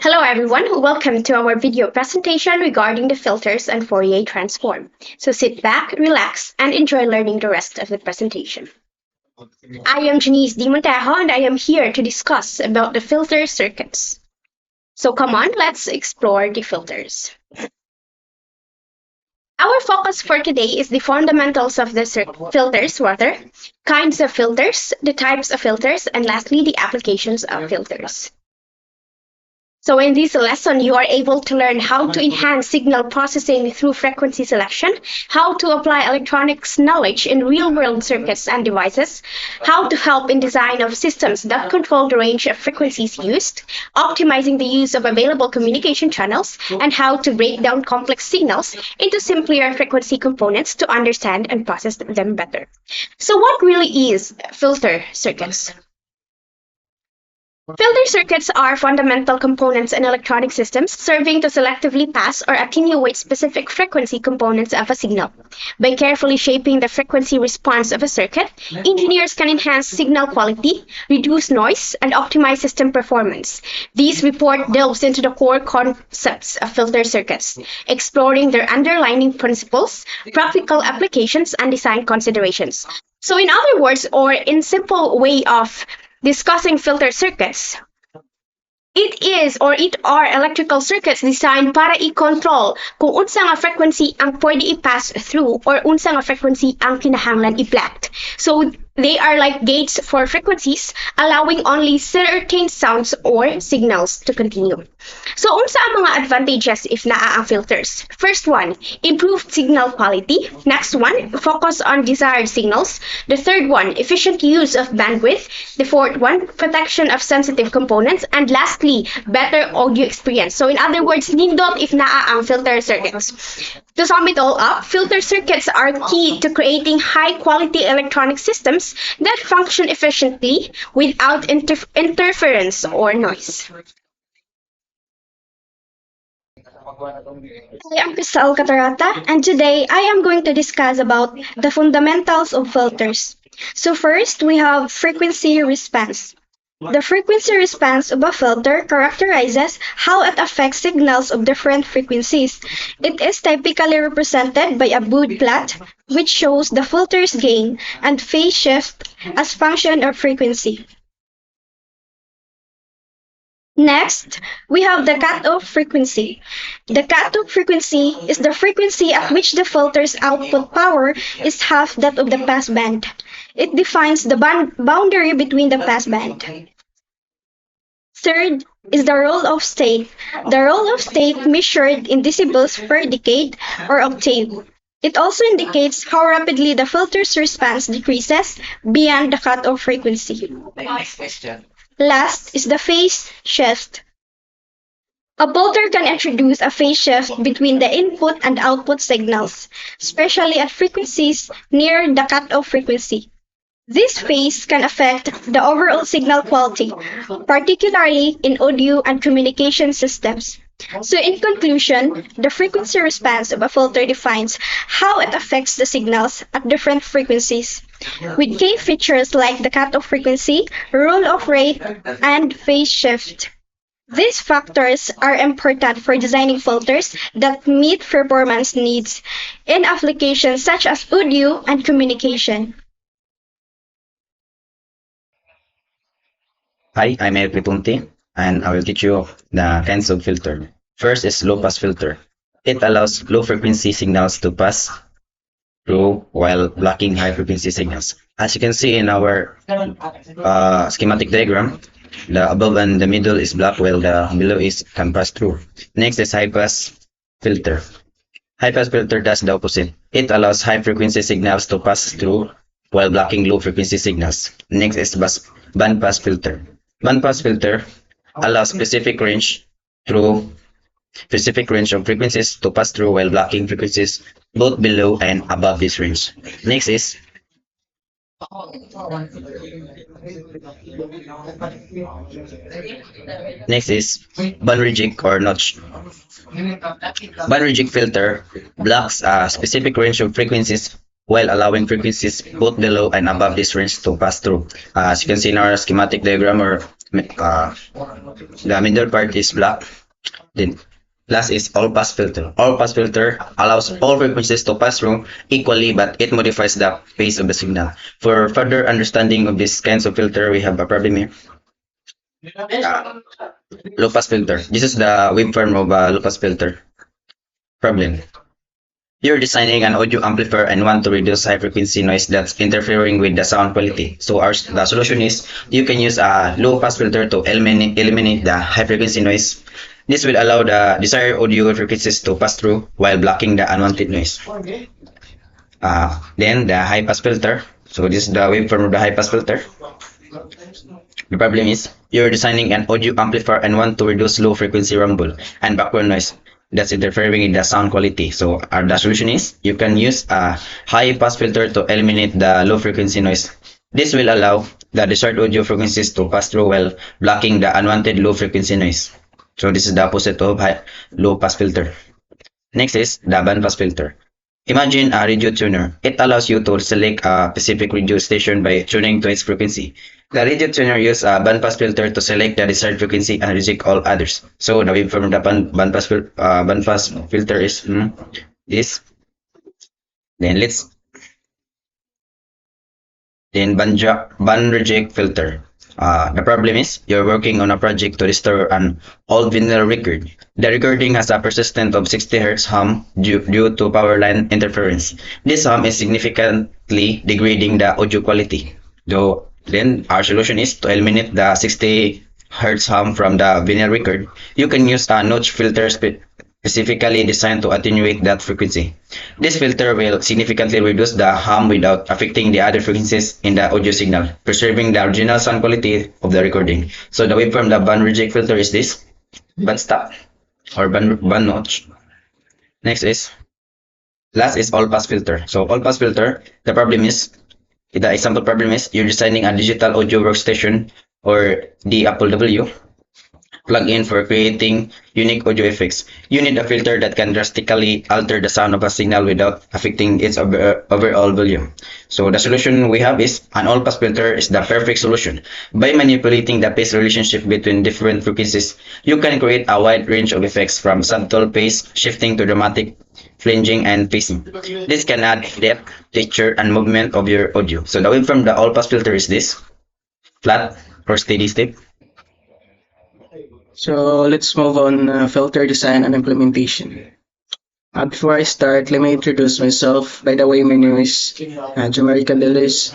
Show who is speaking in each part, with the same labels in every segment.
Speaker 1: Hello everyone, welcome to our video presentation regarding the filters and Fourier transform. So sit back, relax, and enjoy learning the rest of the presentation. I am Janice Di Montejo and I am here to discuss about the filter circuits. So come on, let's explore the filters. Our focus for today is the fundamentals of the filters, rather, kinds of filters, the types of filters, and lastly, the applications of filters. So in this lesson, you are able to learn how to enhance signal processing through frequency selection, how to apply electronics knowledge in real-world circuits and devices, how to help in design of systems that control the range of frequencies used, optimizing the use of available communication channels, and how to break down complex signals into simpler frequency components to understand and process them better. So what really is filter circuits? Filter circuits are fundamental components in electronic systems serving to selectively pass or attenuate specific frequency components of a signal. By carefully shaping the frequency response of a circuit, engineers can enhance signal quality, reduce noise, and optimize system performance. This report delves into the core concepts of filter circuits, exploring their underlying principles, practical applications, and design considerations. So in other words, or in simple way of discussing filter circuits, it are electrical circuits designed para i-control kung unsa nga frequency ang pwede i-pass through or unsa nga frequency ang kinahanglan i-block. So they are like gates for frequencies, allowing only certain sounds or signals to continue. So unsa ang mga advantages if naa ang filters? First one, improved signal quality. Next one, focus on desired signals. The third one, efficient use of bandwidth. The fourth one, protection of sensitive components. And lastly, better audio experience. So in other words, nindot if naa ang filter circuits. To sum it all up, filter circuits are key to creating high-quality electronic systems that function efficiently without interference or noise. I am Crystal Catarata, and today I am going to discuss about the fundamentals of filters. So first, we have frequency response. The frequency response of a filter characterizes how it affects signals of different frequencies. It is typically represented by a Bode plot, which shows the filter's gain and phase shift as function of frequency. Next, we have the cutoff frequency. The cutoff frequency is the frequency at which the filter's output power is half that of the passband. It defines the boundary between the passband. Third is the roll-off state. The roll-off state measured in decibels per decade or octave. It also indicates how rapidly the filter's response decreases beyond the cutoff frequency. Last is the phase shift. A filter can introduce a phase shift between the input and output signals, especially at frequencies near the cutoff frequency. This phase can affect the overall signal quality, particularly in audio and communication systems. So in conclusion, the frequency response of a filter defines how it affects the signals at different frequencies, with key features like the cutoff frequency, roll-off rate, and phase shift. These factors are important for designing filters that meet performance needs in applications such as audio and communication.
Speaker 2: Hi, I'm Eric Punti, and I will teach you the kinds of filter. First is low-pass filter. It allows low-frequency signals to pass through while blocking high-frequency signals. As you can see in our schematic diagram, the above and the middle is blocked while the below can pass through. Next is high-pass filter. High-pass filter does the opposite. It allows high-frequency signals to pass through while blocking low-frequency signals. Next is band-pass filter. Band-pass filter allows specific range of frequencies to pass through while blocking frequencies both below and above this range. Next is band reject or notch. Band reject filter blocks a specific range of frequencies while allowing frequencies both below and above this range to pass through. As you can see in our schematic diagram or uh, the middle part is black. Then last is all pass filter. All pass filter allows all frequencies to pass through equally, but it modifies the phase of the signal. For further understanding of this kinds of filter, we have a problem here. Uh, Low pass filter. This is the waveform of a low pass filter. Problem. You're designing an audio amplifier and want to reduce high frequency noise that's interfering with the sound quality. So the solution is you can use a low pass filter to eliminate the high frequency noise. This will allow the desired audio frequencies to pass through while blocking the unwanted noise. Then the high pass filter. So this is the waveform of the high pass filter. The problem is you're designing an audio amplifier and want to reduce low frequency rumble and background noise that's interfering in the sound quality. So the solution is you can use a high pass filter to eliminate the low frequency noise. This will allow the desired audio frequencies to pass through while blocking the unwanted low frequency noise. So this is the opposite of low pass filter. Next is the band pass filter. Imagine a radio tuner. It allows you to select a specific radio station by tuning to its frequency. The radio tuner uses a bandpass filter to select the desired frequency and reject all others. So the waveform of the bandpass filter is this. Then band reject filter. The problem is you're working on a project to restore an old vinyl record. The recording has a persistent of 60 Hz hum due to power line interference. This hum is significantly degrading the audio quality. Then our solution is to eliminate the 60 Hz hum from the vinyl record. You can use a notch filter specifically designed to attenuate that frequency. This filter will significantly reduce the hum without affecting the other frequencies in the audio signal, preserving the original sound quality of the recording. So the waveform the band reject filter is this band stop or band notch. Last is all pass filter. So all pass filter, the example problem is you're designing a digital audio workstation or DAW plug-in for creating unique audio effects. You need a filter that can drastically alter the sound of a signal without affecting its overall volume. So the solution we have is an all-pass filter is the perfect solution. By manipulating the phase relationship between different frequencies, you can create a wide range of effects from subtle phase shifting to dramatic flanging and phasing. This can add depth, texture, and movement of your audio. So the waveform the all-pass filter is this, flat or steady state.
Speaker 3: So let's move on filter design and implementation. Before I start, let me introduce myself. By the way, my name is Jamari Candeles,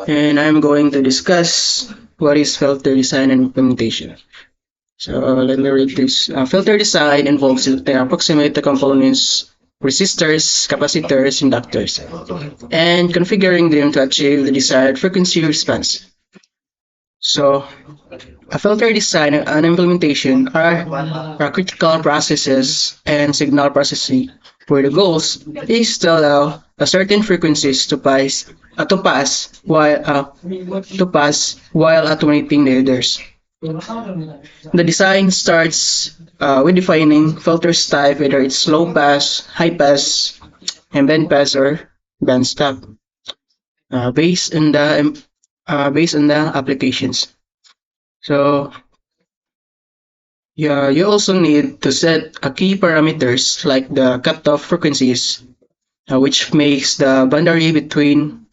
Speaker 3: and I'm going to discuss what is filter design and implementation. So let me read this. Filter design involves to approximate the components, resistors, capacitors, inductors, and configuring them to achieve the desired frequency response. So, a filter design and implementation are critical processes and signal processing where the goals is to allow a certain frequencies to pass while automating the others. The design starts with defining filters type, whether it's low pass, high pass, and band pass or band stop, based on the applications. So yeah, you also need to set a key parameters like the cutoff frequencies, which makes the boundary between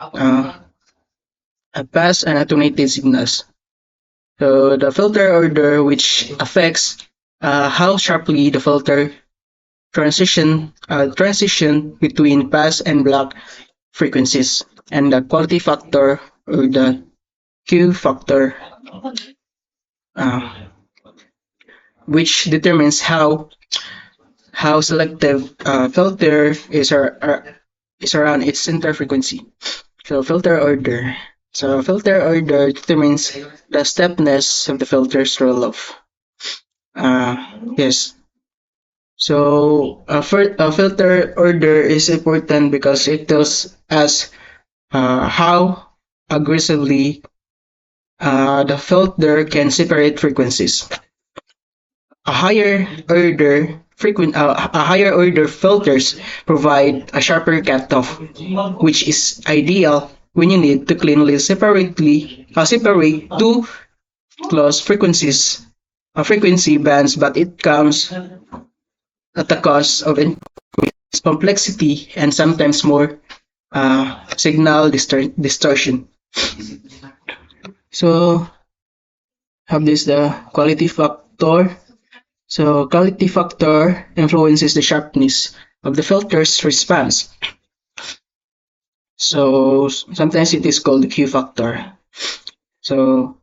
Speaker 3: a pass and attenuated signals. So the filter order, which affects how sharply the filter transition between pass and block frequencies, and the quality factor or the Q factor, which determines how selective filter is around its center frequency. So filter order. So filter order determines the stepness of the filter's roll-off. Yes. So a filter order is important because it tells us how aggressively the filter can separate frequencies. A higher order filters provide a sharper cutoff, which is ideal when you need to cleanly separate two close frequency bands, but it comes at the cost of increased complexity and sometimes more signal distortion. So have this the quality factor. So quality factor influences the sharpness of the filter's response. So sometimes it is called the Q factor. So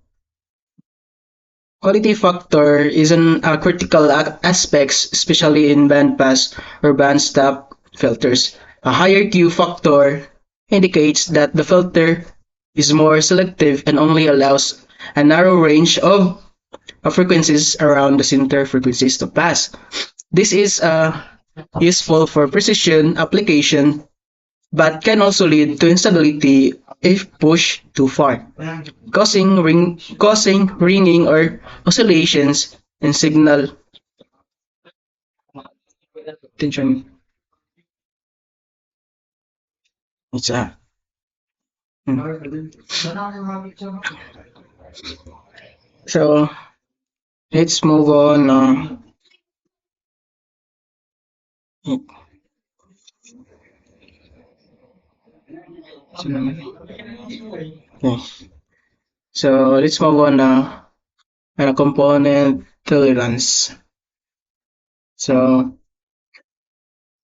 Speaker 3: quality factor is an critical aspects, especially in bandpass or bandstop filters. A higher Q factor indicates that the filter is more selective and only allows a narrow range of frequencies around the center frequencies to pass. This is useful for precision application, but can also lead to instability if pushed too far, causing ringing or oscillations in signal. Attention. It's a. So let's move on. Okay. So let's move on now. Component tolerance. So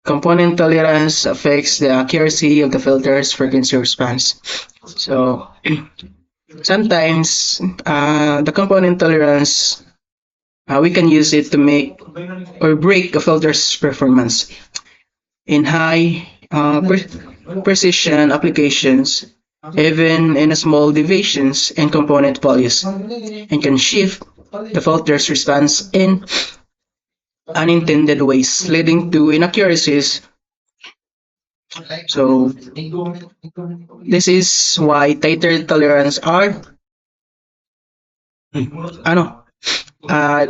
Speaker 3: component tolerance affects the accuracy of the filter's frequency response. So sometimes the component tolerance we can use it to make or break a filter's performance in high precision applications, even in small deviations in component values, and can shift the filter's response in unintended ways, leading to inaccuracies. So this is why tighter tolerance are ano uh,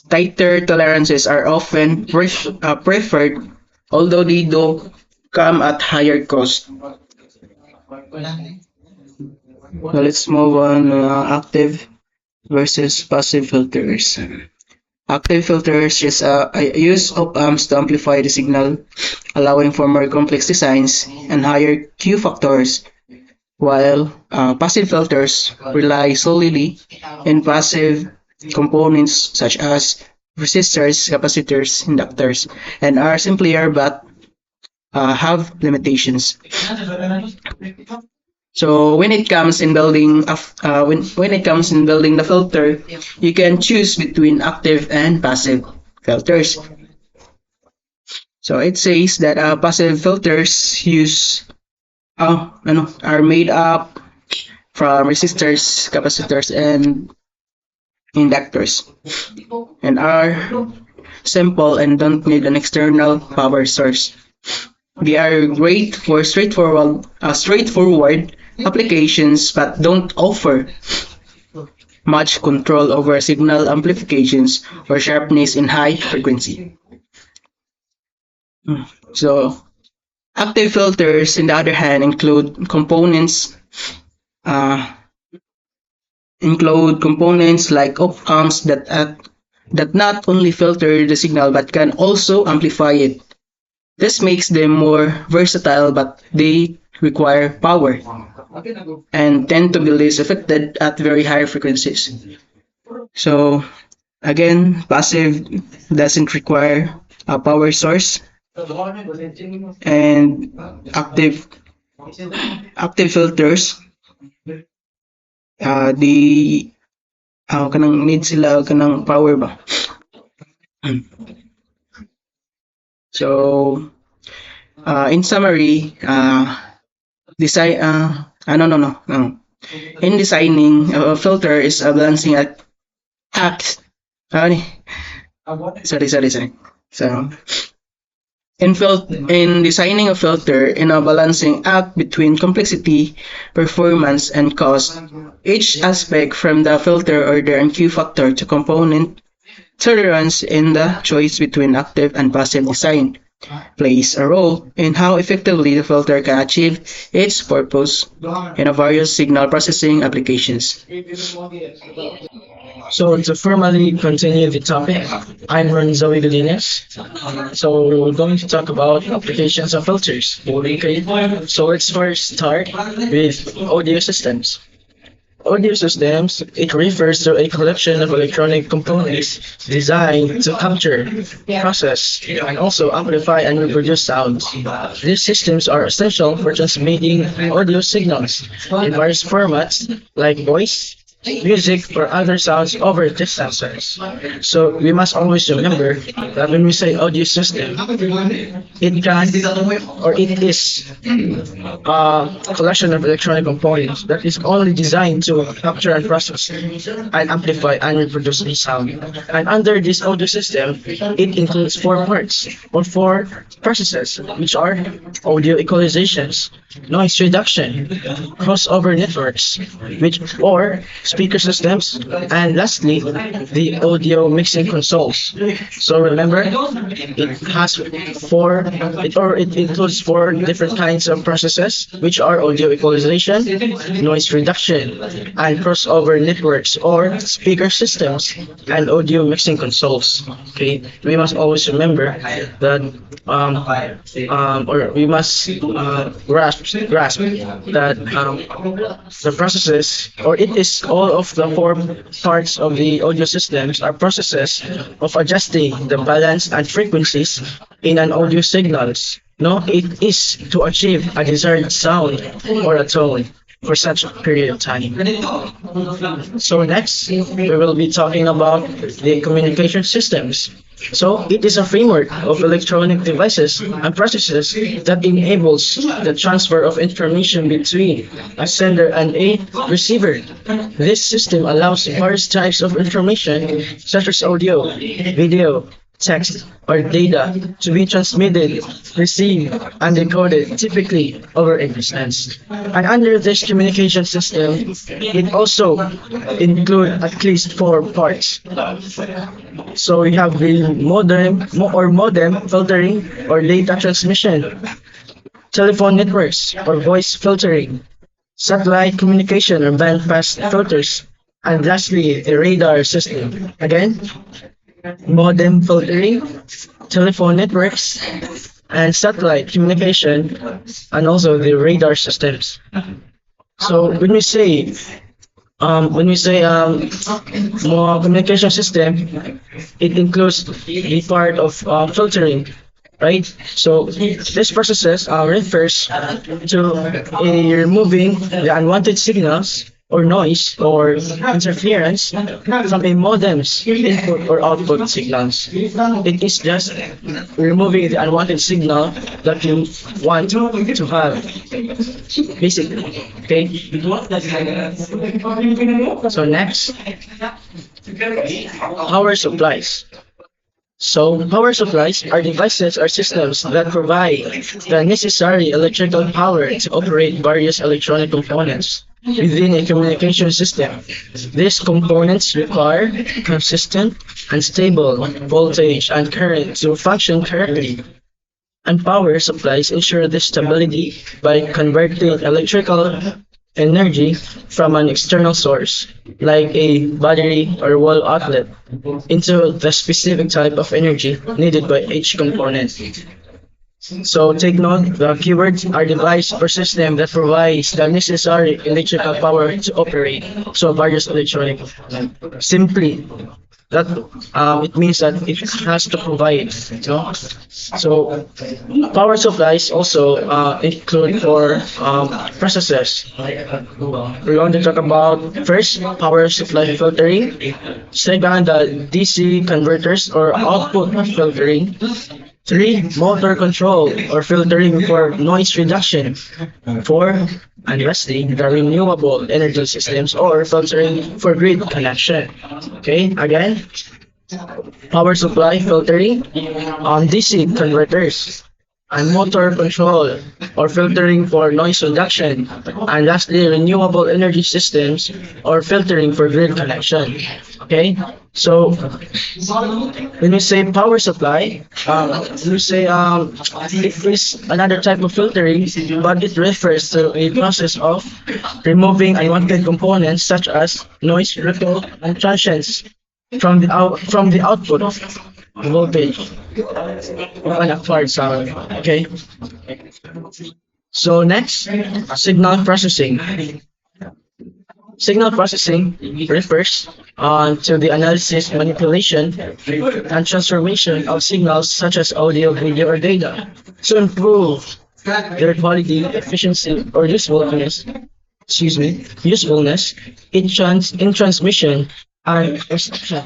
Speaker 3: tighter tolerances are often preferred, although they do come at higher cost. So let's move on active versus passive filters. Active filters use op-amps to amplify the signal, allowing for more complex designs and higher Q factors, while passive filters rely solely on passive components such as resistors, capacitors, inductors, and are simpler but have limitations. So when it comes in building when it comes in building the filter, you can choose between active and passive filters. So it says that passive filters are made up from resistors, capacitors, and inductors, and are simple and don't need an external power source. They are great for straightforward applications, but don't offer much control over signal amplifications or sharpness in high frequency. So active filters, on the other hand, uh, include components like op-amps that not only filter the signal but can also amplify it. This makes them more versatile, but they require power and tend to be less affected at very high frequencies. So again, passive doesn't require a power source, and active filters the kanang need sila kanang power ba. So in summary, design no. In designing a filter is a balancing act. Sorry. So in designing a filter in a balancing act between complexity, performance, and cost, each aspect from the filter order and Q factor to component tolerance in the choice between active and passive design. plays a role in how effectively the filter can achieve its purpose in a various signal processing applications.
Speaker 4: So to formally continue the topic, I'm Zoe Godinez. So we're going to talk about applications of filters. Okay. So let's first start with audio systems. Audio systems, it refers to a collection of electronic components designed to capture, process, and also amplify and reproduce sounds. These systems are essential for transmitting audio signals in various formats like voice, music, or other sounds over distances. So we must always remember that when we say audio system, it can or it is a collection of electronic components that is only designed to capture and process and amplify and reproduce the sound. And under this audio system, it includes four parts or four processes, which are audio equalizations, noise reduction, crossover networks, which or speaker systems, and lastly, the audio mixing consoles. So remember, it has it includes four different kinds of processes, which are audio equalization, noise reduction, and crossover networks or speaker systems, and audio mixing consoles. Okay, we must always remember that or we must grasp that the processes or it is all of the four parts of the audio systems are processes of adjusting the balance and frequencies in an audio signals. No, it is to achieve a desired sound or a tone for such a period of time. So next, we will be talking about the communication systems. So it is a framework of electronic devices and processes that enables the transfer of information between a sender and a receiver. This system allows various types of information such as audio, video, text, or data to be transmitted, received, and decoded typically over a distance. And under this communication system, it also includes at least four parts. So we have the modem filtering or data transmission, telephone networks or voice filtering, satellite communication or bandpass filters, and lastly, the radar system. Again, modem filtering, telephone networks, and satellite communication, and also the radar systems. So more communication system, it includes the part of filtering, right? So this processes refers to removing the unwanted signals or noise or interference from a modem's input or output signals. It is just removing the unwanted signal that you want to have, basically. Okay. So next, power supplies. So, power supplies are devices or systems that provide the necessary electrical power to operate various electronic components within a communication system. These components require consistent and stable voltage and current to function correctly. And power supplies ensure this stability by converting electrical energy from an external source, like a battery or wall outlet, into the specific type of energy needed by each component. So take note, the keywords are device or system that provides the necessary electrical power to operate. So various electronic components. Simply, that it means that it has to provide, you know. So power supplies also include for processes. We're going to talk about first power supply filtering, second the DC converters or output filtering, three motor control or filtering for noise reduction, four and lastly the renewable energy systems or filtering for grid connection. Okay, again, power supply filtering on DC converters, and motor control or filtering for noise reduction, and lastly, renewable energy systems or filtering for grid connection. Okay, so when we say power supply, when we say it is another type of filtering, but it refers to a process of removing unwanted components such as noise, ripple, and transients from the output voltage of an acquired sound. Okay. So next, signal processing. Signal processing refers to the analysis, manipulation, and transformation of signals such as audio, video, or data to improve their quality, efficiency, or usefulness. Excuse me, usefulness in transmission and reception.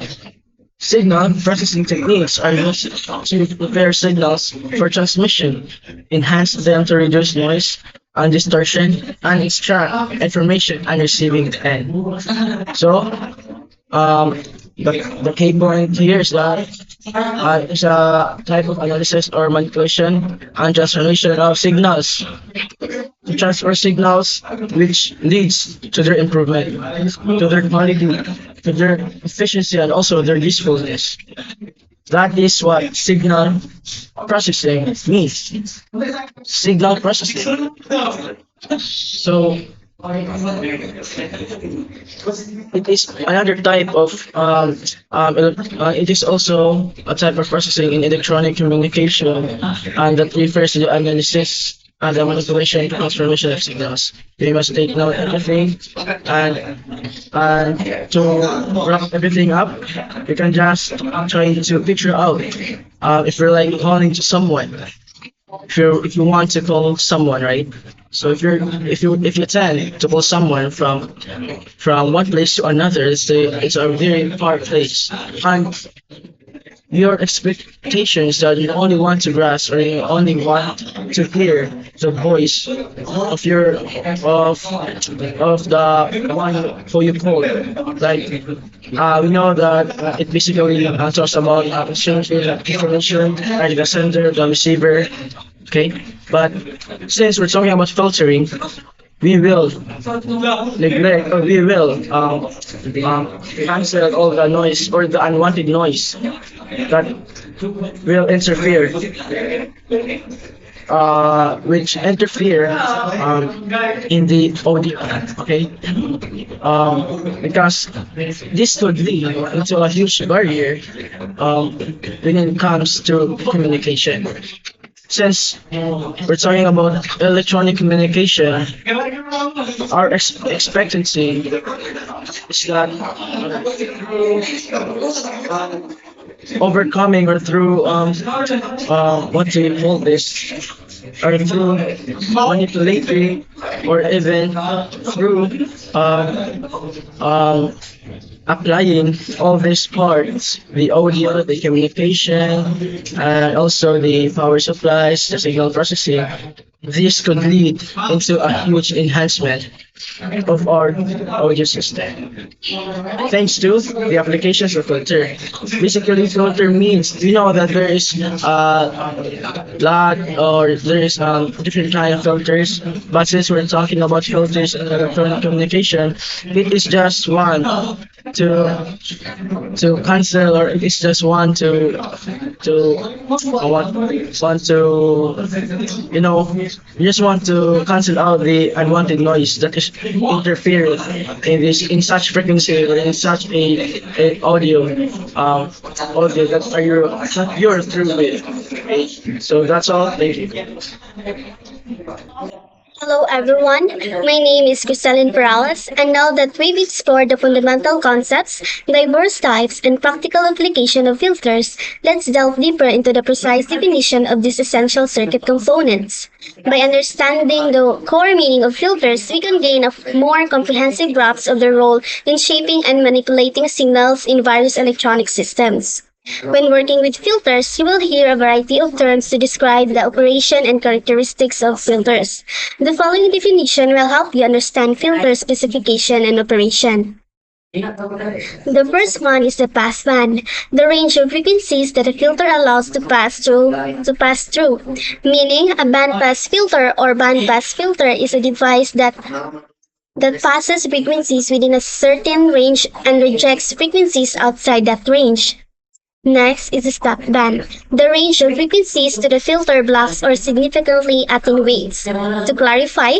Speaker 4: Signal processing techniques are used to prepare signals for transmission, enhance them to reduce noise and distortion, and extract information and receiving the end. So, the key point here is that it's a type of analysis or manipulation and transformation of signals to transfer signals which leads to their improvement, to their quality, to their efficiency, and also their usefulness. That is what signal processing means. Signal processing. So it is another type of it is also a type of processing in electronic communication, and that refers to the analysis and the manipulation and transformation of signals. We must take note of everything, and to wrap everything up, you can just try to picture out if you're like calling to someone, if you want to call someone, right? So if you tend to call someone from one place to another, it's a very far place, and your expectations that you only want to grasp or you only want to hear the voice of the one who you call. Like we know that it basically talks about exchanging information like the sender, the receiver. Okay, but since we're talking about filtering, we will neglect or we will cancel all the noise or the unwanted noise that will interfere, which interfere in the audio. Okay, because this could lead into a huge barrier when it comes to communication. Since we're talking about electronic communication, our expectancy is that overcoming or through what do you call this, or through manipulating, or even through applying all these parts, the audio, the communication, and also the power supplies, the signal processing, this could lead into a huge enhancement of our audio system. Thanks to the applications of filter. Basically, filter means we know that there is lot or there is different kind of filters, but since we're talking about filters and electronic communication, it is just one to cancel, or it is just one to want to you just want to cancel out the unwanted noise that is interfering in such frequency or in such a audio that you're through with. Okay? So that's all. Thank you.
Speaker 1: Hello everyone, my name is Criselin Perales, and now that we've explored the fundamental concepts, diverse types, and practical application of filters, let's delve deeper into the precise definition of these essential circuit components. By understanding the core meaning of filters, we can gain a more comprehensive grasp of their role in shaping and manipulating signals in various electronic systems. When working with filters, you will hear a variety of terms to describe the operation and characteristics of filters. The following definition will help you understand filter specification and operation.
Speaker 5: The first one is the passband, the range of frequencies that a filter allows to pass through. Meaning, a bandpass filter or bandpass filter is a device that passes frequencies within a certain range and rejects frequencies outside that range. Next is the stop band, the range of frequencies to the filter blocks or significantly attenuates. To clarify,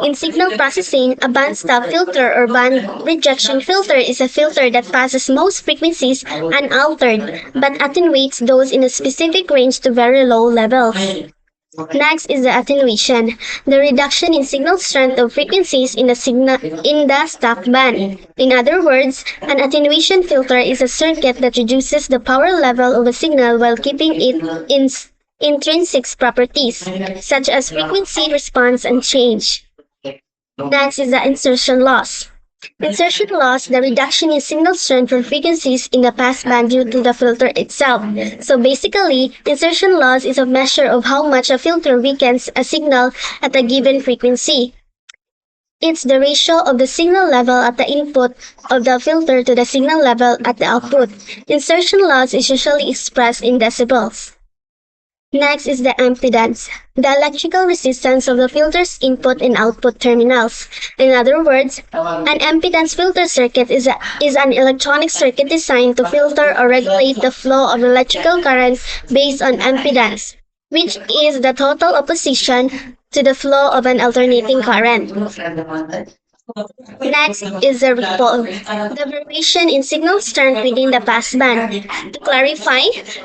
Speaker 5: in signal processing, a band stop filter or band rejection filter is a filter that passes most frequencies unaltered but attenuates those in a specific range to very low levels. Next is the attenuation, the reduction in signal strength of frequencies in the stop band. In other words, an attenuation filter is a circuit that reduces the power level of a signal while keeping its intrinsic properties, such as frequency response and change. Next is the insertion loss. Insertion loss, the reduction in signal strength for frequencies in the passband due to the filter itself. So basically, insertion loss is a measure of how much a filter weakens a signal at a given frequency. It's the ratio of the signal level at the input of the filter to the signal level at the output. Insertion loss is usually expressed in decibels. Next is the impedance, the electrical resistance of the filter's input and output terminals. In other words, an impedance filter circuit is an electronic circuit designed to filter or regulate the flow of electrical current based on impedance, which is the total opposition to the flow of an alternating current. Next is the ripple, the variation in signal strength within the passband. To clarify,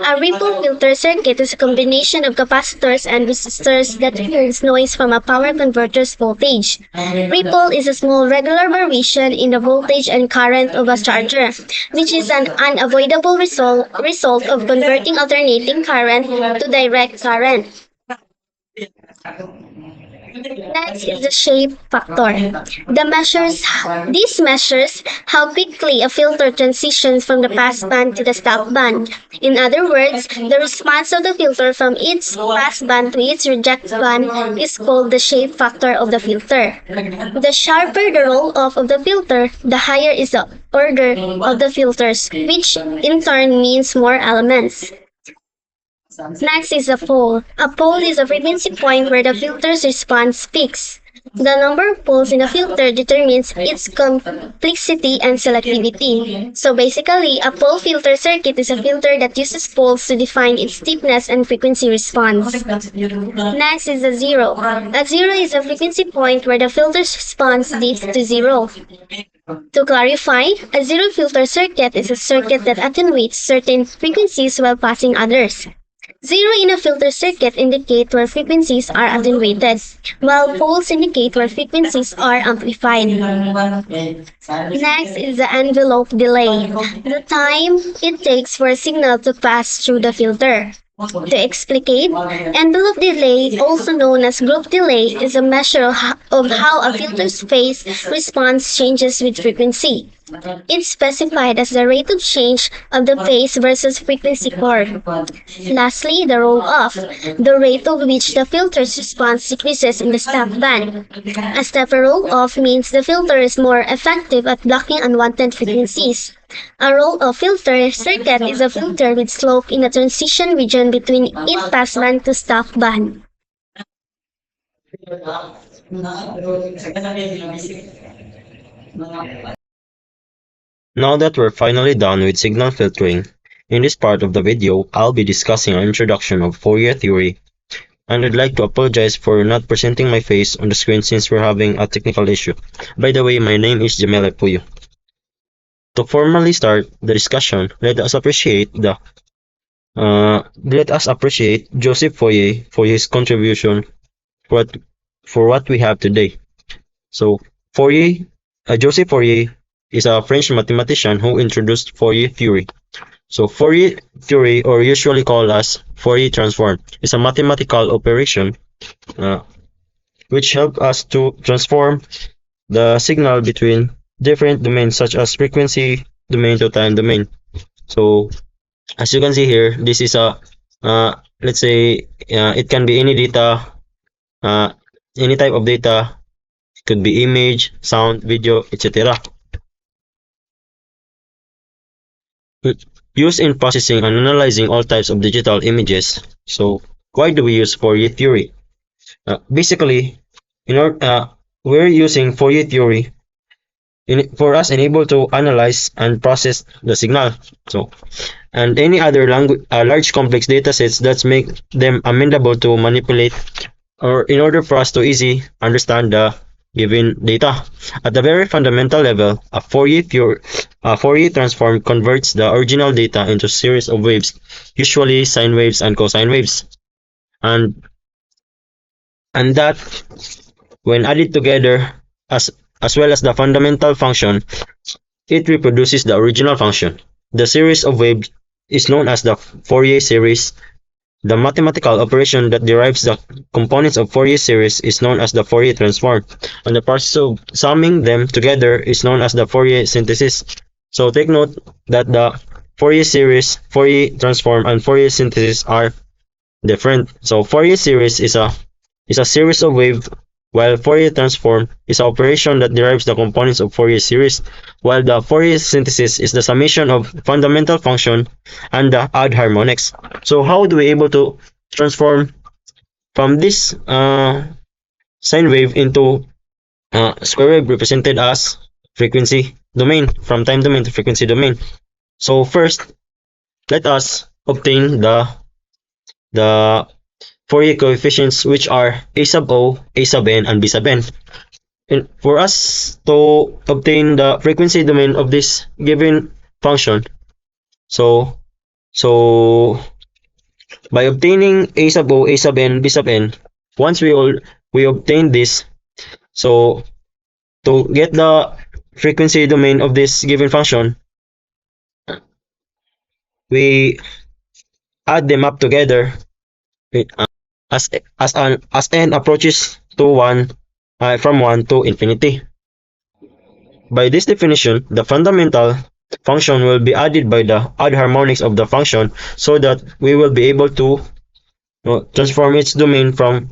Speaker 5: a ripple filter circuit is a combination of capacitors and resistors that removes noise from a power converter's voltage. Ripple is a small regular variation in the voltage and current of a charger, which is an unavoidable result of converting alternating current to direct current. Next is the shape factor. This measures how quickly a filter transitions from the passband to the stop band. In other words, the response of the filter from its passband to its reject band is called the shape factor of the filter. The sharper the roll-off of the filter, the higher is the order of the filters, which in turn means more elements. Next is a pole. A pole is a frequency point where the filter's response peaks. The number of poles in a filter determines its complexity and selectivity. So basically, a pole filter circuit is a filter that uses poles to define its steepness and frequency response. Next is a zero. A zero is a frequency point where the filter's response dips to zero. To clarify, a zero filter circuit is a circuit that attenuates certain frequencies while passing others. Zero in a filter circuit indicate where frequencies are attenuated, while poles indicate where frequencies are amplified. Next is the envelope delay, the time it takes for a signal to pass through the filter. To explicate, envelope delay, also known as group delay, is a measure of how a filter's phase response changes with frequency. It's specified as the rate of change of the phase versus frequency curve. Lastly, the roll-off, the rate of which the filter's response decreases in the stop band. A stepper roll-off means the filter is more effective at blocking unwanted frequencies. A roll-off filter circuit is a filter with slope in a transition region between its passband to stop band.
Speaker 6: Now that we're finally done with signal filtering, in this part of the video, I'll be discussing an introduction of Fourier theory, and I'd like to apologize for not presenting my face on the screen since we're having a technical issue. By the way, my name is Jamele Puyo. To formally start the discussion, let us appreciate Joseph Fourier for his contribution for what we have today. So, Joseph Fourier is a French mathematician who introduced Fourier theory. So Fourier theory, or usually called as Fourier transform, is a mathematical operation which help us to transform the signal between different domains such as frequency domain to time domain. So as you can see here, this is a let's say it can be any data, any type of data. It could be image, sound, video, etc. used in processing and analyzing all types of digital images. So why do we use Fourier theory? Basically, in order, we're using Fourier theory for us and able to analyze and process the signal. So, and any other large complex data sets that make them amenable to manipulate, or in order for us to easy understand the given data. At the very fundamental level, a Fourier transform converts the original data into series of waves, usually sine waves and cosine waves, and that when added together as as well as the fundamental function, it reproduces the original function. The series of waves is known as the Fourier series. The mathematical operation that derives the components of Fourier series is known as the Fourier transform, and the process of summing them together is known as the Fourier synthesis. So take note that the Fourier series, Fourier transform, and Fourier synthesis are different. So Fourier series is a series of waves, while Fourier transform is an operation that derives the components of Fourier series, while the Fourier synthesis is the summation of fundamental function and the odd harmonics. So how do we able to transform from this sine wave into square wave represented as frequency domain, from time domain to frequency domain? So first, let us obtain the Fourier coefficients, which are a sub o, a sub n, and b sub n. And for us to obtain the frequency domain of this given function, so by obtaining a sub o, a sub n, b sub n, once we obtain this, so to get the frequency domain of this given function, we add them up together as n approaches to 1 from 1 to infinity. By this definition, the fundamental function will be added by the odd harmonics of the function, so that we will be able to transform its domain from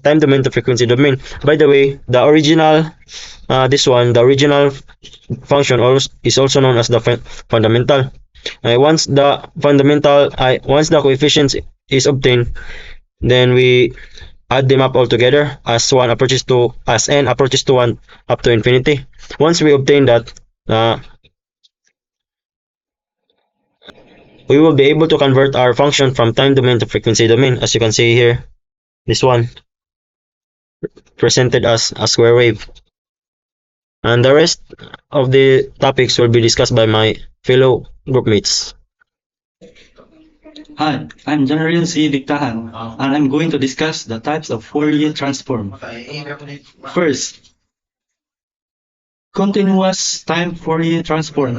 Speaker 6: time domain to frequency domain. By the way, the original the original function is also known as the fundamental. Once the coefficients is obtained, then we add them up all together as n approaches to 1 up to infinity. Once we obtain that, we will be able to convert our function from time domain to frequency domain. As you can see here, this one presented as a square wave. And the rest of the topics will be discussed by my fellow groupmates.
Speaker 7: Hi, I'm General C. Dictahan, and I'm going to discuss the types of Fourier transform. First, continuous time Fourier transform,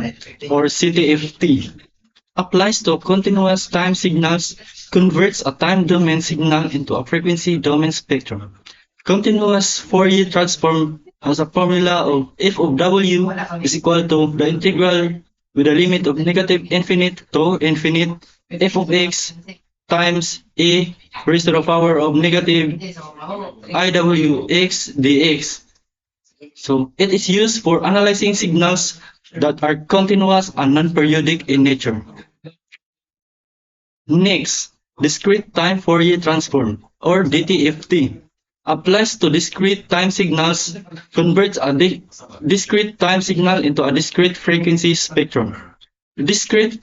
Speaker 7: or CTFT, applies to continuous time signals, converts a time domain signal into a frequency domain spectrum. Continuous Fourier transform has a formula of f of w is equal to the integral with a limit of negative infinite to infinite f of x times e raised to the power of negative iwx dx. So it is used for analyzing signals that are continuous and non-periodic in nature. Next, discrete time Fourier transform, or DTFT, applies to discrete time signals, converts a discrete time signal into a discrete frequency spectrum. Discrete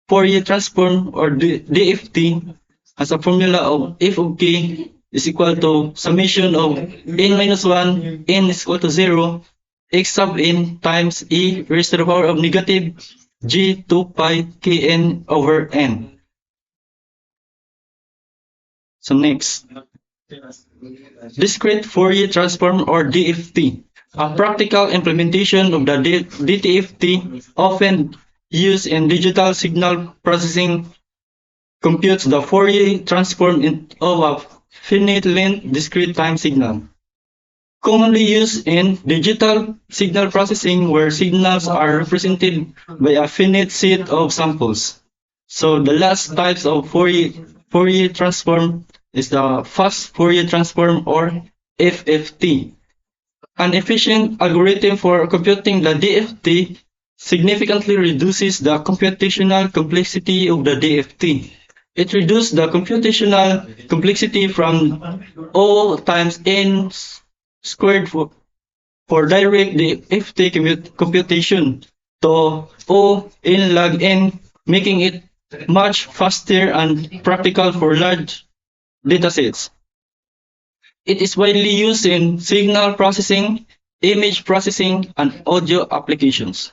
Speaker 7: Fourier transform, or DFT, has a formula of f of k is equal to summation of n minus 1, n is equal to 0, x sub n times e raised to the power of negative g 2 pi kn over n. So next, discrete Fourier transform, or DFT, a practical implementation of the DTFT often used in digital signal processing, computes the Fourier transform of a finite length discrete time signal. Commonly used in digital signal processing, where signals are represented by a finite set of samples. So the last types of Fourier transform is the fast Fourier transform, or FFT. An efficient algorithm for computing the DFT significantly reduces the computational complexity of the DFT. It reduces the computational complexity from O times n squared for direct DFT computation to O n log n, making it much faster and practical for large datasets. It is widely used in signal processing, image processing, and audio applications.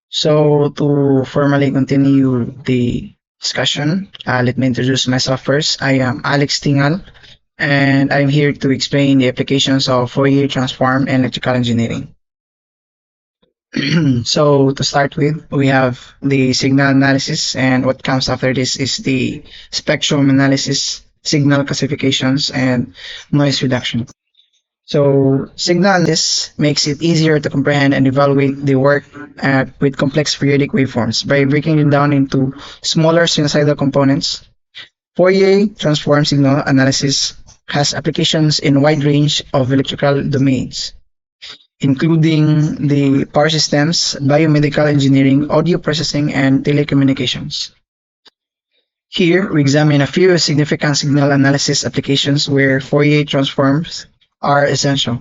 Speaker 3: So to formally continue the discussion, let me introduce myself first. I am Alex Tingal, and I'm here to explain the applications of Fourier transform and electrical engineering. So to start with, we have the signal analysis, and what comes after this is the spectrum analysis, signal classifications, and noise reduction. So signal analysis makes it easier to comprehend and evaluate the work with complex periodic waveforms by breaking it down into smaller sinusoidal components. Fourier transform signal analysis has applications in a wide range of electrical domains, including the power systems, biomedical engineering, audio processing, and telecommunications. Here, we examine a few significant signal analysis applications where Fourier transforms are essential.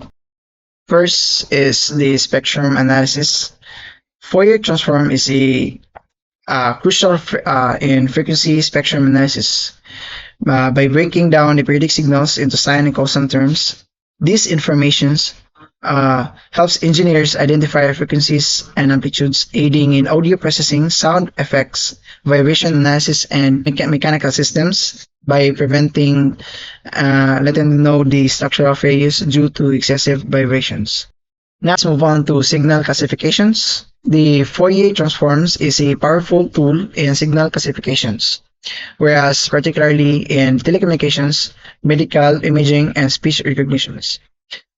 Speaker 3: First is the spectrum analysis. Fourier transform is crucial in frequency spectrum analysis. By breaking down the periodic signals into sine and cosine terms, these informations helps engineers identify frequencies and amplitudes, aiding in audio processing, sound effects, vibration analysis, and mechanical systems by preventing letting them know the structural failures due to excessive vibrations. Now let's move on to signal classifications. The Fourier transforms is a powerful tool in signal classifications, whereas particularly in telecommunications, medical imaging, and speech recognitions,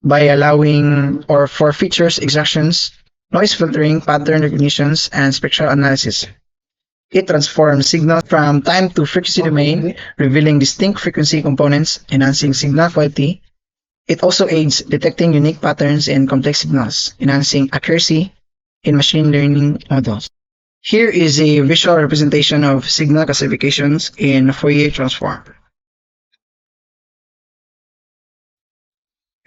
Speaker 3: by allowing or for features extractions, noise filtering, pattern recognitions, and spectral analysis. It transforms signal from time to frequency domain, revealing distinct frequency components, enhancing signal quality. It also aids detecting unique patterns in complex signals, enhancing accuracy in machine learning models. Here is a visual representation of signal classifications in Fourier transform,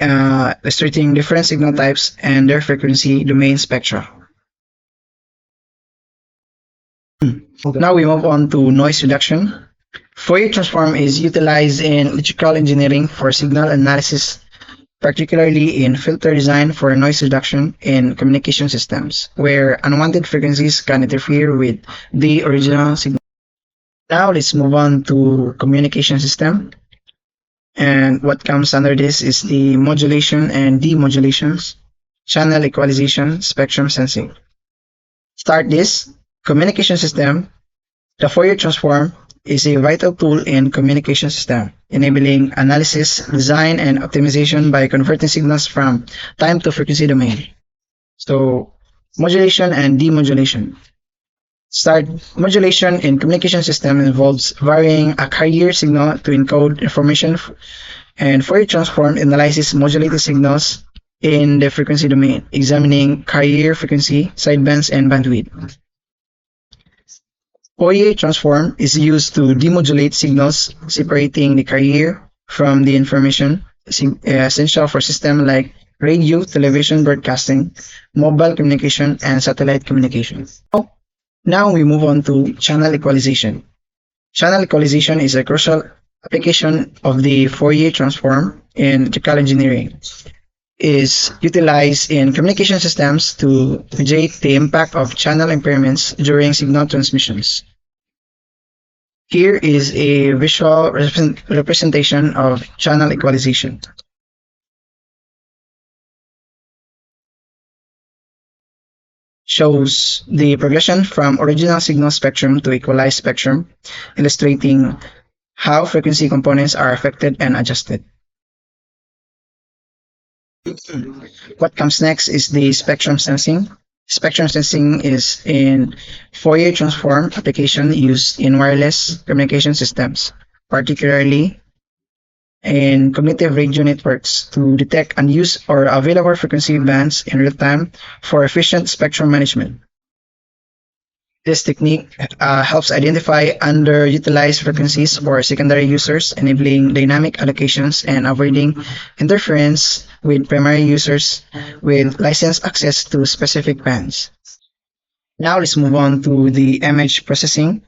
Speaker 3: illustrating different signal types and their frequency domain spectra. Now we move on to noise reduction. Fourier transform is utilized in electrical engineering for signal analysis, particularly in filter design for noise reduction in communication systems, where unwanted frequencies can interfere with the original signal. Now let's move on to communication system. And what comes under this is the modulation and demodulations, channel equalization, spectrum sensing. Start this communication system. The Fourier transform is a vital tool in communication system, enabling analysis, design, and optimization by converting signals from time to frequency domain. So, modulation and demodulation. Start modulation in communication system involves varying a carrier signal to encode information, and Fourier transform analyzes modulated signals in the frequency domain, examining carrier frequency, sidebands, and bandwidth. Fourier transform is used to demodulate signals, separating the carrier from the information, essential for systems like radio, television broadcasting, mobile communication, and satellite communication. Now we move on to channel equalization. Channel equalization is a crucial application of the Fourier transform in electrical engineering. Is utilized in communication systems to mitigate the impact of channel impairments during signal transmissions. Here is a visual representation of channel equalization. Shows the progression from original signal spectrum to equalized spectrum, illustrating how frequency components are affected and adjusted. What comes next is the spectrum sensing. Spectrum sensing is in Fourier transform application used in wireless communication systems, particularly in cognitive radio networks to detect unused or available frequency bands in real time for efficient spectrum management. This technique helps identify underutilized frequencies or secondary users, enabling dynamic allocations and avoiding interference with primary users with licensed access to specific bands. Now let's move on to the image processing,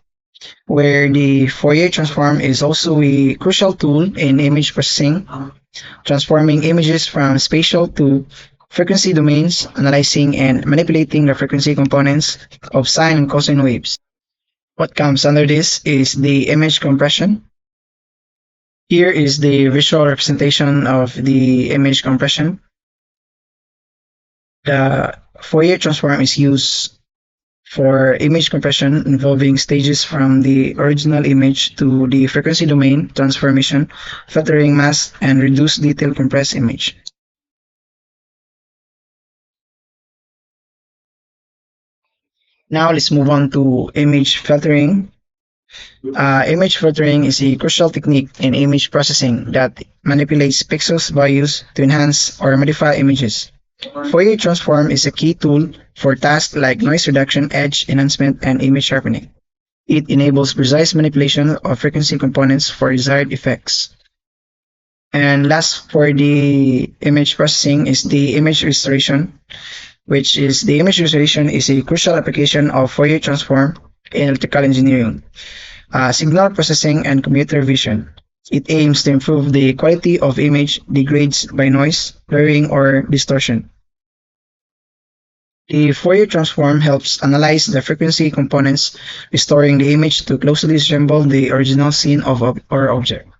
Speaker 3: where the Fourier transform is also a crucial tool in image processing, transforming images from spatial to frequency domains, analyzing and manipulating the frequency components of sine and cosine waves. What comes under this is the image compression. Here is the visual representation of the image compression. The Fourier transform is used for image compression involving stages from the original image to the frequency domain transformation, filtering mask and reduce detail compressed image. Now let's move on to image filtering. Image filtering is a crucial technique in image processing that manipulates pixels values to enhance or modify images. Fourier transform is a key tool for tasks like noise reduction, edge enhancement, and image sharpening. It enables precise manipulation of frequency components for desired effects. And last for the image processing is the image restoration, which is the image restoration is a crucial application of Fourier transform in electrical engineering, signal processing, and computer vision. It aims to improve the quality of image degraded by noise, blurring, or distortion. The Fourier transform helps analyze the frequency components, restoring the image to closely resemble the original scene of or object.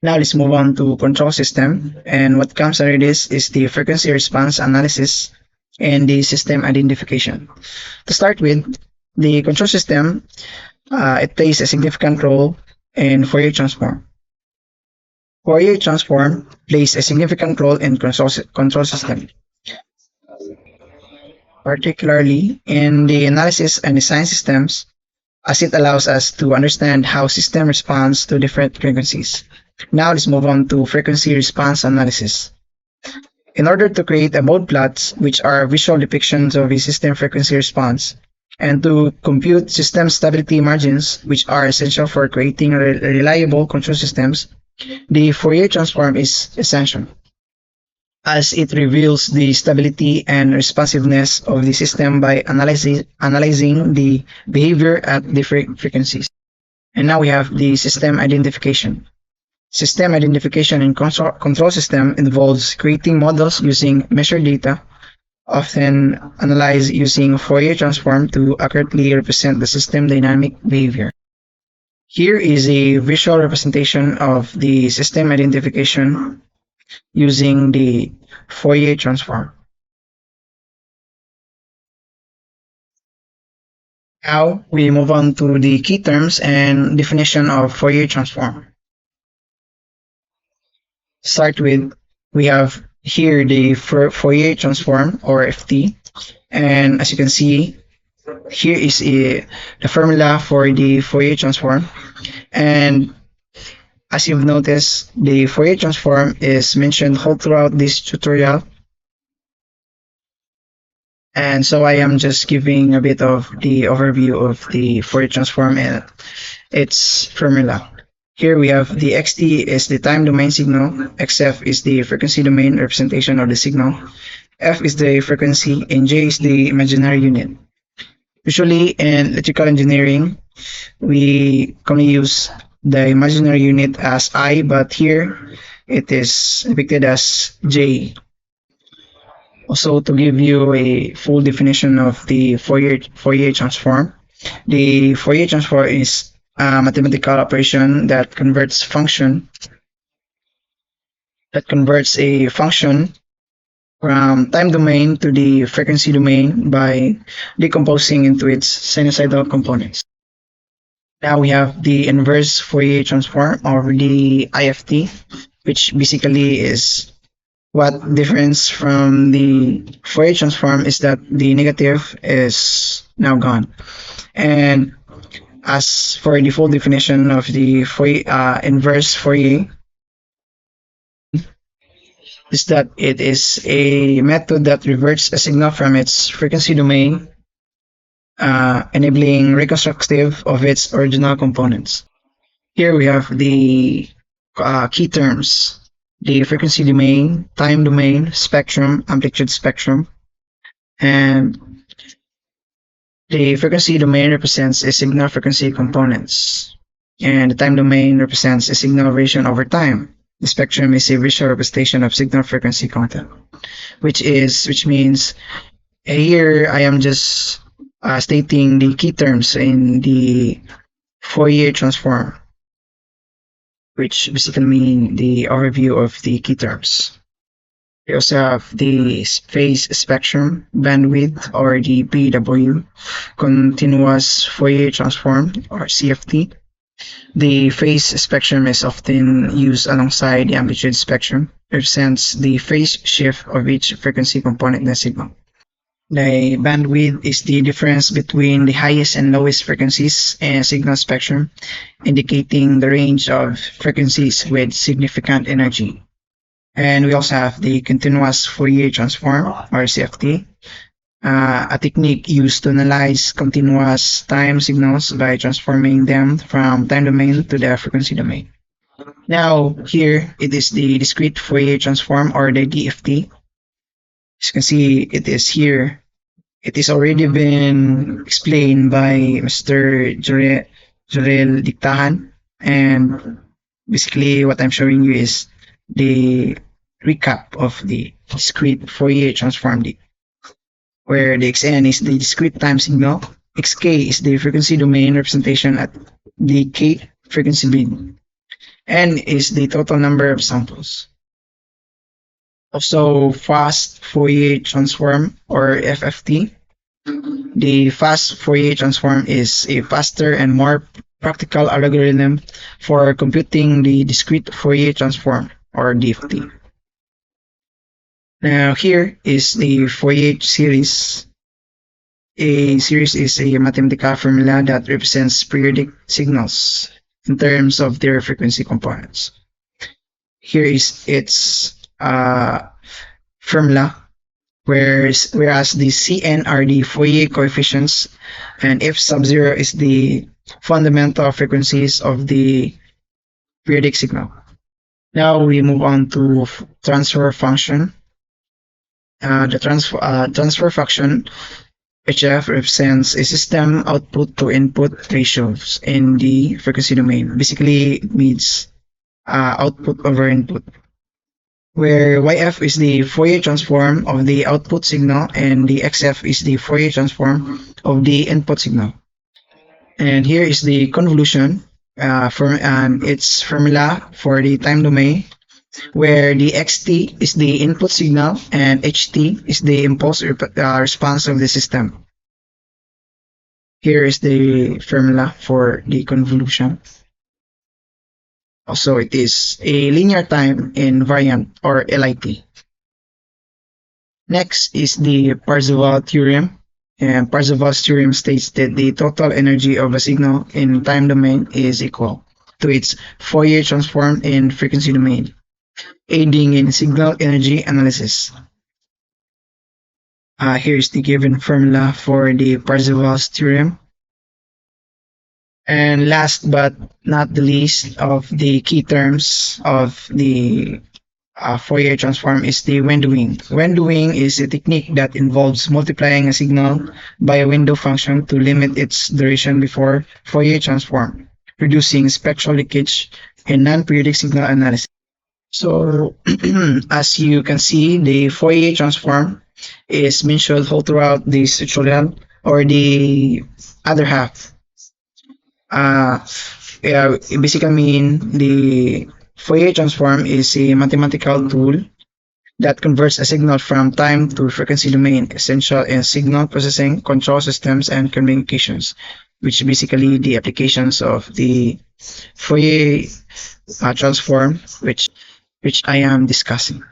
Speaker 3: Now let's move on to control system, and what comes under this is the frequency response analysis and the system identification. To start with, the control system, it plays a significant role in Fourier transform. Fourier transform plays a significant role in control system, particularly in the analysis and design systems, as it allows us to understand how system responds to different frequencies. Now let's move on to frequency response analysis. In order to create a mode plots, which are visual depictions of a system frequency response, and to compute system stability margins, which are essential for creating reliable control systems, the Fourier transform is essential, as it reveals the stability and responsiveness of the system by analyzing the behavior at different frequencies. And now we have the system identification. System identification in control system involves creating models using measured data, often analyzed using Fourier transform to accurately represent the system dynamic behavior. Here is a visual representation of the system identification using the Fourier transform. Now we move on to the key terms and definition of Fourier transform. Start with, we have here the Fourier transform or FT, and as you can see, here is the formula for the Fourier transform, and as you've noticed, the Fourier transform is mentioned all throughout this tutorial, and so I am just giving a bit of the overview of the Fourier transform and its formula. Here we have the xt is the time domain signal, xf is the frequency domain representation of the signal, f is the frequency, and j is the imaginary unit. Usually in electrical engineering, we commonly use the imaginary unit as I, but here it is depicted as j. Also, to give you a full definition of the Fourier transform, the Fourier transform is a mathematical operation that converts a function from time domain to the frequency domain by decomposing into its sinusoidal components. Now we have the inverse Fourier transform or the IFT, which basically is what difference from the Fourier transform is that the negative is now gone. And As for the full definition of the inverse Fourier, is that it is a method that reverts a signal from its frequency domain, enabling reconstructive of its original components. Here we have the key terms: the frequency domain, time domain, spectrum, amplitude spectrum, and the frequency domain represents a signal frequency components, and the time domain represents a signal variation over time. The spectrum is a visual representation of signal frequency content, which means here I am just stating the key terms in the Fourier transform, which basically mean the overview of the key terms. We also have the phase spectrum, bandwidth, or the PW, continuous Fourier transform, or CFT. The phase spectrum is often used alongside the amplitude spectrum. It represents the phase shift of each frequency component in the signal. The bandwidth is the difference between the highest and lowest frequencies in a signal spectrum, indicating the range of frequencies with significant energy. And we also have the continuous Fourier transform, or CFT, a technique used to analyze continuous time signals by transforming them from time domain to the frequency domain. Now, here it is the discrete Fourier transform, or the DFT. As you can see, it is here. It has already been explained by Mr. Jorel Dictahan, and basically what I'm showing you is the recap of the discrete Fourier transform, where the xn is the discrete time signal, xk is the frequency domain representation at the k frequency bin, n is the total number of samples. Also, fast Fourier transform, or FFT. The fast Fourier transform is a faster and more practical algorithm for computing the discrete Fourier transform, or DFT. Now, here is the Fourier series. A series is a mathematical formula that represents periodic signals in terms of their frequency components. Here is its formula, whereas the Cn are the Fourier coefficients, and f sub 0 is the fundamental frequencies of the periodic signal. Now we move on to transfer function. The transfer function HF represents a system output to input ratios in the frequency domain. Basically, it means output over input, where YF is the Fourier transform of the output signal and the XF is the Fourier transform of the input signal. And here is the convolution and its formula for the time domain, where the xt is the input signal and ht is the impulse response of the system. Here is the formula for the convolution. Also, it is a linear time invariant, or LIT. Next is the Parseval theorem. And Parseval's theorem states that the total energy of a signal in time domain is equal to its Fourier transform in frequency domain, aiding in signal energy analysis. Here is the given formula for the Parseval's theorem. And last but not the least of the key terms of the Fourier transform is the windowing. Windowing is a technique that involves multiplying a signal by a window function to limit its duration before Fourier transform, reducing spectral leakage in non-periodic signal analysis. So, as you can see, the Fourier transform is mentioned all throughout this tutorial, or the other half. It basically means the Fourier transform is a mathematical tool that converts a signal from time to frequency domain, essential in signal processing, control systems, and communications, which basically the applications of the Fourier transform, which I am discussing.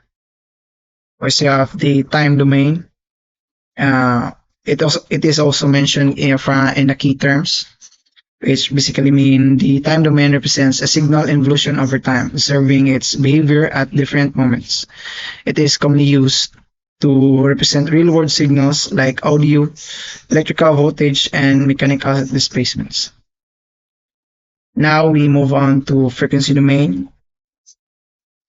Speaker 3: We also have the time domain. It is also mentioned in the key terms. which basically mean the time domain represents a signal evolution over time, observing its behavior at different moments. It is commonly used to represent real-world signals like audio, electrical voltage, and mechanical displacements. Now we move on to frequency domain.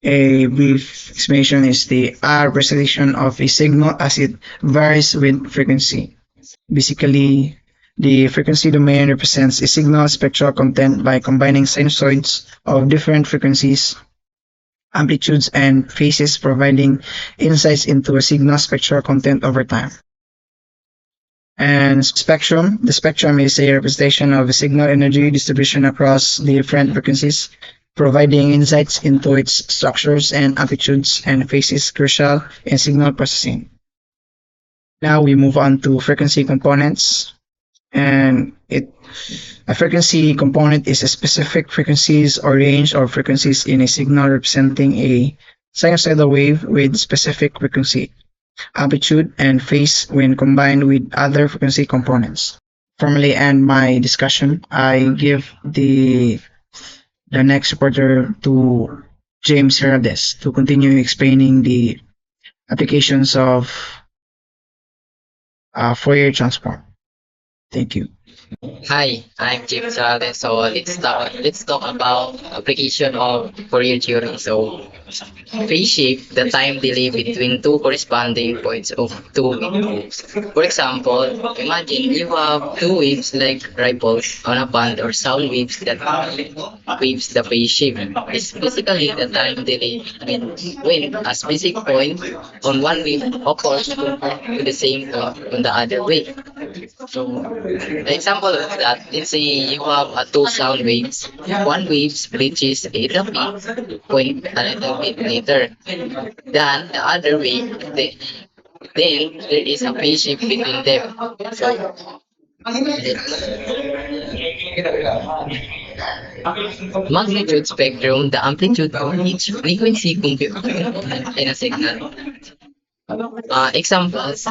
Speaker 3: A brief explanation is the representation of a signal as it varies with frequency. Basically, the frequency domain represents a signal spectral content by combining sinusoids of different frequencies, amplitudes, and phases, providing insights into a signal spectral content over time. And spectrum, the spectrum is a representation of a signal energy distribution across different frequencies, providing insights into its structures and amplitudes and phases crucial in signal processing. Now we move on to frequency components. And a frequency component is a specific frequencies or range of frequencies in a signal representing a sinusoidal wave with specific frequency, amplitude, and phase when combined with other frequency components. Formally end my discussion, I give the next reporter to James Herades to continue explaining the applications of Fourier transform. Thank you.
Speaker 8: Hi, I'm James Charles. So let's talk about application of Fourier theory. So phase shift the time delay between two corresponding points of two waves. For example, imagine you have two waves like ripples on a pond or sound waves that waves the phase shift. It's basically the time delay between when a specific point on one wave occurs compared to the same point on the other wave. So the example of that, let's say you have two sound waves. One wave reaches a peak point a little bit later than the other wave. Then there is a phase shift between them. So magnitude spectrum, the amplitude of each frequency component in a signal. Examples.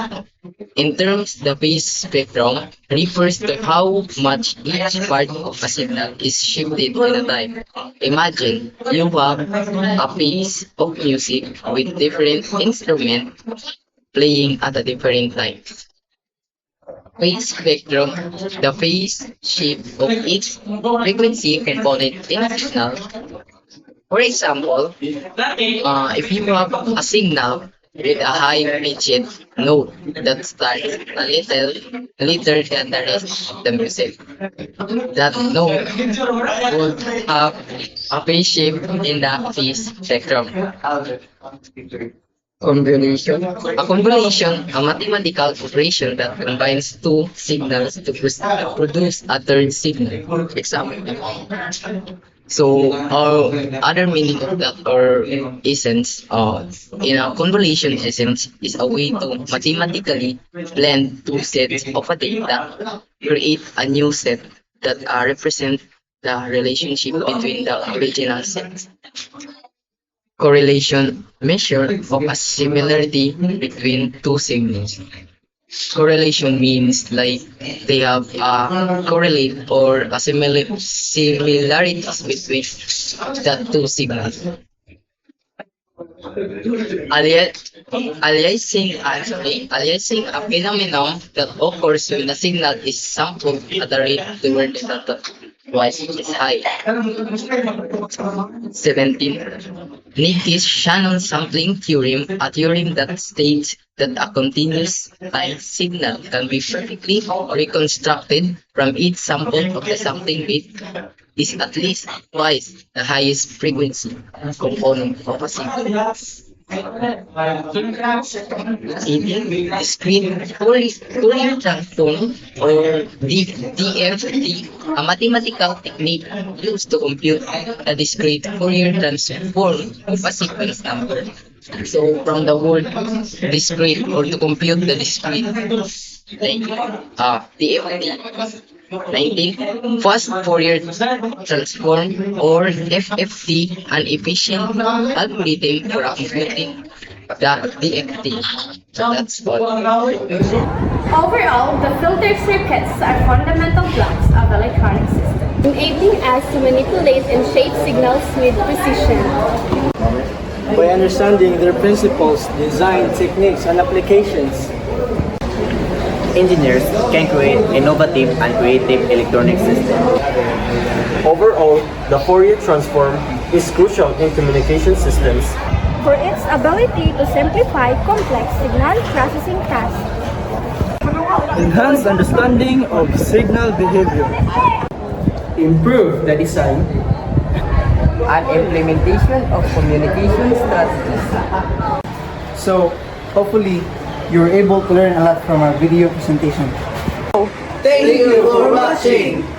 Speaker 8: In terms, the phase spectrum refers to how much each part of a signal is shifted in a time. Imagine you have a piece of music with different instruments playing at a different time. Phase spectrum, the phase shift of each frequency component in a signal. For example, if you have a signal with a high pitched note that starts a little later than the rest of the music, that note would have a phase shift in the phase spectrum. Convolution. A convolution, a mathematical operation that combines two signals to produce a third signal. Example. So, other meaning of that or essence, in a convolution essence is a way to mathematically blend two sets of a data, create a new set that represent the relationship between the original sets. Correlation measure of a similarity between two signals. Correlation means like they have a correlate or a similarities between the two signals. Aliasing a phenomenon that occurs when a signal is sampled at a rate toward the data twice as high. 17. Niki's-Shannon sampling theorem, a theorem that states that a continuous time signal can be perfectly reconstructed from each sample of the sampling rate is at least twice the highest frequency component of a signal. 18. Discrete Fourier transform or DFT, a mathematical technique used to compute a discrete Fourier transform of a sequence number. So from the word discrete or to compute the discrete, like DFT. 19. Fast Fourier transform or FFT, an efficient algorithm for computing DFT. That's all.
Speaker 9: Overall, the filter circuits are fundamental blocks of electronic systems, enabling us to manipulate and shape signals with precision.
Speaker 10: By understanding their principles, design techniques, and applications,
Speaker 2: Engineers can create innovative and creative electronic systems.
Speaker 10: overall, the Fourier transform is crucial in communication systems.
Speaker 9: For its ability to simplify complex signal processing tasks.
Speaker 10: Enhance understanding of signal behavior. Improve the design
Speaker 8: And implementation of communication strategies.
Speaker 10: So, hopefully, you're able to learn a lot from our video presentation. Thank you for watching!